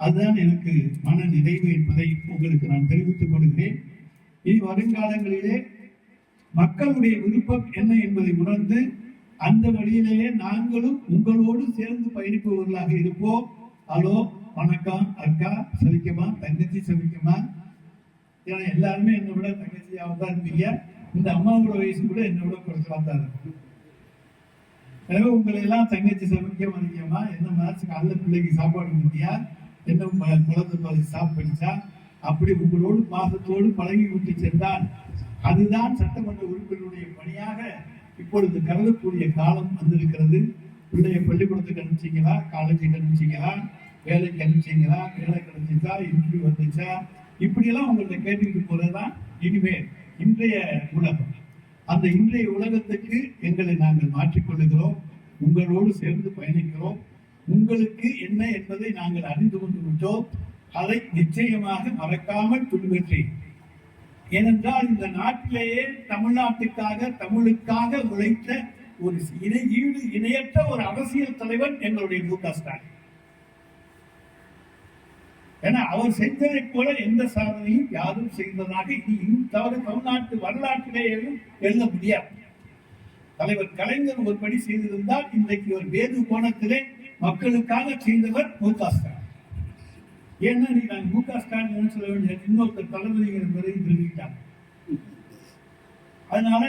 அதுதான் எனக்கு மன நிறைவு என்பதை உங்களுக்கு நான் தெரிவித்துக் கொள்கிறேன். இனி வருங்காலங்களிலே மக்களுடைய விருப்பம் என்ன என்பதை உணர்ந்து அந்த வழியிலேயே நாங்களும் உங்களோடு சேர்ந்து பயணிப்பவர்களாக இருப்போம். ஹலோ, வணக்கம், அக்கா சவிக்கமா, தங்கச்சி சவிக்கமா? ஏன்னா எல்லாருமே என்னை விட தங்கச்சியாக தான் இருப்பீங்க. இந்த அம்மாவோட வயசு கூட என்னை விட குறைச்சலா தான் இருக்கும். எனவே உங்களை எல்லாம் தங்கச்சி சமைக்க மதிக்கமா, என்ன மேட்ச் காலைல பிள்ளைக்கு சாப்பாடு கொடுத்தியா, என்ன குழந்தை பாதி சாப்பிடுச்சா, அப்படி உங்களோடு பாசத்தோடு பழகி விட்டு சென்றால் அதுதான் சட்டமன்ற உறுப்பினருடைய பணியாக இப்பொழுது கருதக்கூடிய காலம் வந்திருக்கிறது. பிள்ளைய பள்ளிக்கூடத்துக்கு அனுப்பிச்சிங்களா, காலேஜுக்கு அனுப்பிச்சிங்களா, வேலைக்கு அனுப்பிச்சிங்களா, வேலை கிடைச்சிச்சா, இன்டர்வியூ வந்துச்சா, இப்படியெல்லாம் உங்கள்ட்ட கேட்டுக்கிட்டு போறதுதான் இனிமேல் இன்றைய உலகம். அந்த இன்றைய உலகத்துக்கு எங்களை நாங்கள் மாற்றிக்கொள்ளுகிறோம், உங்களோடு சேர்ந்து பயணிக்கிறோம். உங்களுக்கு என்ன என்பதை நாங்கள் அறிந்து கொண்டு விட்டோம். அதை நிச்சயமாக மறக்காமல் பின்பற்றி, ஏனென்றால் இந்த நாட்டிலேயே தமிழ்நாட்டுக்காக தமிழுக்காக உழைத்த ஒரு இணையற்ற ஒரு அரசியல் தலைவர் எங்களுடைய மு.க. ஸ்டாலின். ஏன்னா அவர் செஞ்சதை போல எந்த சாதனையும் யாரும் செய்ததாக இனி தமிழ்நாட்டு வரலாற்றிலேயும் எழுத முடியாது. தலைவர் கலைஞர் ஒரு படி செய்திருந்தால் இன்றைக்கு ஒரு வேறு கோணத்திலே மக்களுக்காக செய்தவர் மு.க. ஸ்டாலின். ஏன்னா நீ நான் மு.க. ஸ்டாலின் சொல்ல வேண்டிய இன்னொருத்தர் தளபதிங்கிற முறையும் தெரிவித்தாங்க. அதனால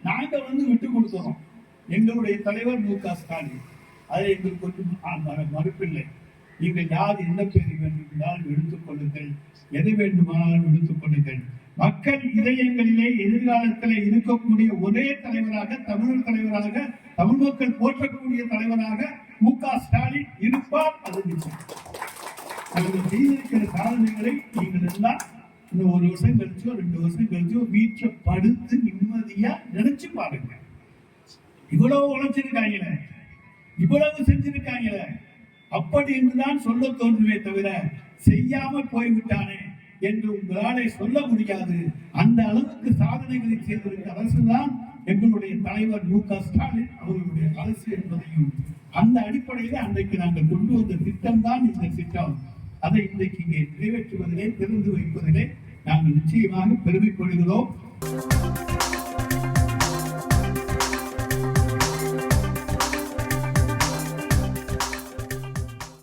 நாங்க விட்டு கொடுக்கிறோம் எங்களுடைய தலைவர் மு.க. ஸ்டாலின். அதை எங்களுக்கு கொஞ்சம் மறுப்பில்லை. நீங்கள் யார் எந்த பேரை வேண்டுமானாலும் எடுத்துக் கொள்ளுங்கள், எதை வேண்டுமானாலும் எடுத்துக் கொள்ளுங்கள். மக்கள் இதயங்களிலே எதிர்காலத்திலே இருக்கக்கூடிய ஒரே தலைவராக, தமிழர் தலைவராக, தமிழ் மக்கள் போற்றக்கூடிய தலைவராக மு.க. ஸ்டாலின் இருப்பார். அது நிச்சயம். அவர்கள் செய்திருக்கிற சாதனைகளை நீங்கள் எல்லாம் இன்னும் 1 வருஷம் கழிச்சோ 2 வருஷம் கழிச்சோ வீட்டை படுத்து நிம்மதியா நினைச்சு பாருங்க. இவ்வளவு உழைச்சிருக்காங்களே, இவ்வளவு செஞ்சிருக்காங்களே, அப்படி என்றுதான் சொல்ல தோன்றுவே தவிர செய்யாமல் போய்விட்டானே என்று உங்களாலே சொல்ல முடியாது. அந்த அளவுக்கு சாதனைகளை செய்திருக்கிற அரசுதான் எங்களுடைய தலைவர் மு.க. ஸ்டாலின் அவர்களுடைய அரசு என்பதையும், அந்த அடிப்படையில் அன்றைக்கு நாங்கள் கொண்டு வந்த திட்டம் தான் இந்த திட்டம். அதை இன்றைக்கு இங்கே நிறைவேற்றுவதிலே, திறந்து வைப்பதிலே நாங்கள் நிச்சயமாக பெருமைப்படுகிறோம்.